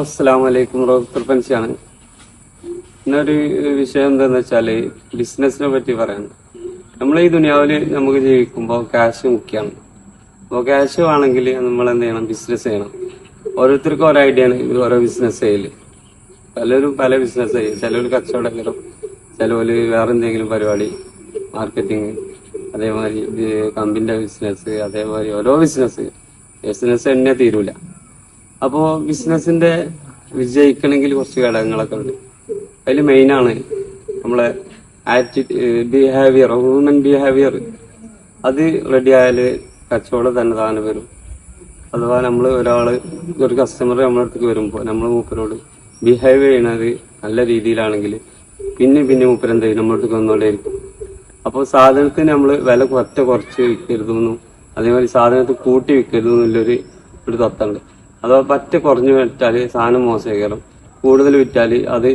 അസ്സലാമു അലൈക്കും റോസ്തർപ്പൻസിയാണ്. ഇന്നൊരു വിഷയം എന്താന്ന് വെച്ചാല് ബിസിനസിനെ പറ്റി പറയാൻ. നമ്മൾ ഈ ദുനിയാവില് നമുക്ക് ജീവിക്കുമ്പോൾ ക്യാഷ് മുഖ്യമാണ്. അപ്പോൾ ക്യാഷ് വേണമെങ്കിൽ നമ്മൾ എന്ത് ചെയ്യണം? ബിസിനസ് ചെയ്യണം. ഓരോരുത്തർക്കും ഓരോ ഐഡിയ ആണ് ഓരോ ബിസിനസ് ചെയ്യല്. പലരും പല ബിസിനസ് ചെയ്യും. ചിലവർ കച്ചവടങ്ങളും, ചിലവര് വേറെ എന്തെങ്കിലും പരിപാടി, മാർക്കറ്റിങ്, അതേമാതിരി കമ്പനിന്റെ ബിസിനസ്, അതേമാതിരി ഓരോ ബിസിനസ് എന്നെ തീരൂല. അപ്പോ ബിസിനസിന്റെ വിജയിക്കണമെങ്കിൽ കുറച്ച് ഘടകങ്ങളൊക്കെ ഉണ്ട്. അതിൽ മെയിനാണ് നമ്മളെ ഹ്യൂമൻ ബിഹേവിയർ. അത് റെഡി ആയാല് കച്ചവടം തന്നെ താനെ വരും. അഥവാ ഒരു കസ്റ്റമർ നമ്മുടെ അടുത്തേക്ക് വരുമ്പോൾ നമ്മൾ മൂപ്പരോട് ബിഹേവ് ചെയ്യണത് നല്ല രീതിയിലാണെങ്കിൽ പിന്നെ മൂപ്പരെന്ത് ചെയ്യും? നമ്മുടെ അടുത്തേക്ക് വന്നുകൊണ്ടേയിരിക്കും. അപ്പോൾ സാധനത്തിന് നമ്മൾ വില കുറച്ച് വിൽക്കരുതെന്നും അതേമാതിരി സാധനത്തിൽ കൂട്ടി വിൽക്കരുതെന്നും ഒരു തത്തുണ്ട്. അഥവാ കുറഞ്ഞു വിറ്റാല് സാധനം മോശമായിക്കണം, കൂടുതൽ വിറ്റാല് അത്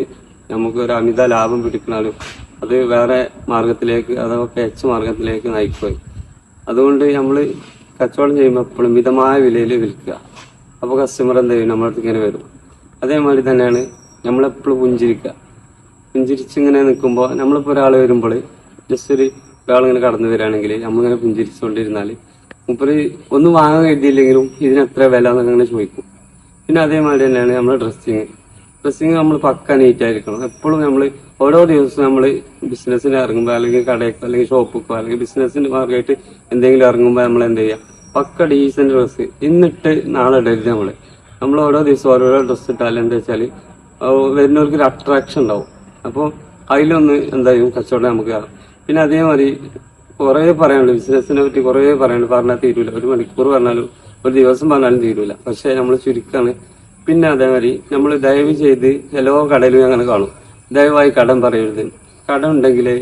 നമുക്ക് ഒരു അമിത ലാഭം പിടിക്കണാലും അത് വേറെ മാർഗത്തിലേക്ക്, അഥവാ പേച്ച് മാർഗത്തിലേക്ക് നയിക്കുകയും. അതുകൊണ്ട് നമ്മൾ കച്ചവടം ചെയ്യുമ്പോൾ എപ്പോഴും മിതമായ വിലയിൽ വിൽക്കുക. അപ്പോൾ കസ്റ്റമർ എന്ത് ചെയ്യും? നമ്മുടെ അടുത്ത് ഇങ്ങനെ വരും. അതേമാതിരി തന്നെയാണ് നമ്മളെപ്പോഴും പുഞ്ചിരിച്ചിങ്ങനെ നിൽക്കുമ്പോൾ, നമ്മളിപ്പോൾ ഒരാൾ വരുമ്പോൾ ജസ്റ്റ് ഒരാളിങ്ങനെ കടന്നു വരികയാണെങ്കിൽ നമ്മളിങ്ങനെ പുഞ്ചിരിച്ചുകൊണ്ടിരുന്നാൽ മുപ്പര് ഒന്നും വാങ്ങാൻ കരുതിയില്ലെങ്കിലും ഇതിനെത്ര വില എന്നൊക്കെ അങ്ങനെ ചോദിക്കും. പിന്നെ അതേമാതിരി തന്നെയാണ് നമ്മുടെ ഡ്രസ്സിങ് നമ്മൾ പക്ക നീറ്റായിരിക്കണം. എപ്പോഴും നമ്മൾ ഓരോ ദിവസവും നമ്മൾ ബിസിനസ്സിന് ഇറങ്ങുമ്പോൾ, അല്ലെങ്കിൽ കടയ്ക്കോ അല്ലെങ്കിൽ ഷോപ്പിക്കോ അല്ലെങ്കിൽ ബിസിനസ്സിന് മാർഗമായിട്ട് എന്തെങ്കിലും ഇറങ്ങുമ്പോൾ നമ്മൾ എന്ത് ചെയ്യുക? പക്ക ഡീസന്റ് ഡ്രസ്സ് ഇന്നിട്ട് നാളെ ഇടരുത്. നമ്മൾ ഓരോ ദിവസം ഓരോരോ ഡ്രസ്സ് ഇട്ടാൽ എന്താ വെച്ചാൽ വരുന്നവർക്ക് ഒരു അട്രാക്ഷൻ ഉണ്ടാവും. അപ്പോൾ അതിലൊന്ന് എന്തായാലും കച്ചവടം നമുക്ക് കാണാം. പിന്നെ അതേമാതിരി കുറേ പറയാനുണ്ട് ബിസിനസിനെ പറ്റി, കുറേ പറയാനുണ്ട്. പറഞ്ഞാൽ തീരൂല. ഒരു മണിക്കൂർ പറഞ്ഞാലും ഒരു ദിവസം പറഞ്ഞാലും തീരൂല. പക്ഷെ നമ്മൾ ചുരുക്കാണ്. പിന്നെ അതേമാതിരി നമ്മൾ ദയവ് ചെയ്ത് എല്ലാ കടയിലും അങ്ങനെ കാണും, ദയവായി കടം പറയരുത്. കടം ഉണ്ടെങ്കിലേ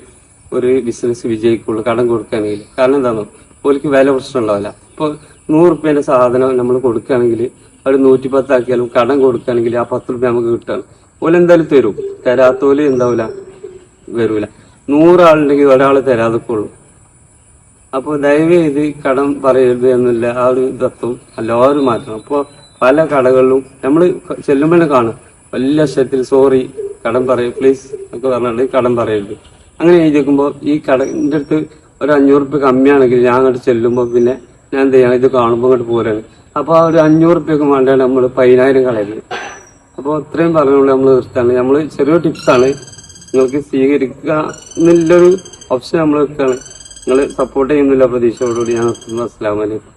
ഒരു ബിസിനസ് വിജയിക്കുള്ളൂ, കടം കൊടുക്കുകയാണെങ്കിൽ. കാരണം എന്താണോ, ഓർക്ക് വില പ്രശ്നം ഉണ്ടാവില്ല. ഇപ്പോൾ 100 റുപ്യേന്റെ സാധനം നമ്മൾ കൊടുക്കുകയാണെങ്കിൽ ഒരു 110 ആക്കിയാലും കടം കൊടുക്കുകയാണെങ്കിൽ ആ 10 റുപ്യ നമുക്ക് കിട്ടുകയാണ്. ഓലെന്തായാലും തരും. തരാത്തോല് എന്താവില്ല, വരൂല. 100 ആളുണ്ടെങ്കിൽ ഒരാൾ തരാതൊക്കെയുള്ളൂ. അപ്പോൾ ദയവ് ചെയ്ത് കടം പറയരുത് എന്നുള്ള ആ ഒരു തത്വം എല്ലാവരും മാറ്റണം. അപ്പോൾ പല കടകളിലും നമ്മൾ ചെല്ലുമ്പോൾ കാണും വലിയ അക്ഷരത്തിൽ സോറി, കടം പറയും പ്ലീസ് ഒക്കെ പറഞ്ഞിട്ട് കടം പറയരുത്. അങ്ങനെ എഴുതിക്കുമ്പോൾ ഈ കടന്റെ അടുത്ത് ഒരു 500 റുപ്യ കമ്മിയാണെങ്കിൽ ഞാൻ അങ്ങോട്ട് ചെല്ലുമ്പോൾ പിന്നെ ഞാൻ എന്ത് ചെയ്യണം? ഇത് കാണുമ്പോൾ അങ്ങോട്ട് പോരാണ്. അപ്പോൾ ആ ഒരു 500 റുപ്യക്ക് വേണ്ടിയാണ് നമ്മൾ 10,000 കളയുന്നത്. അപ്പോൾ ഇത്രയും പറഞ്ഞുകൊണ്ട് നമ്മൾ നിർത്താണ്. നമ്മൾ ചെറിയൊരു ടിപ്സാണ്, നിങ്ങൾക്ക് സ്വീകരിക്കുക എന്നുള്ളൊരു ഓപ്ഷൻ നമ്മൾ വെക്കുകയാണ്. നിങ്ങൾ സപ്പോർട്ട് ചെയ്യുന്നില്ല പ്രതീക്ഷയോടുകൂടി ഞാൻ നിർത്തുന്നു. അസ്സലാമു അലൈക്കും.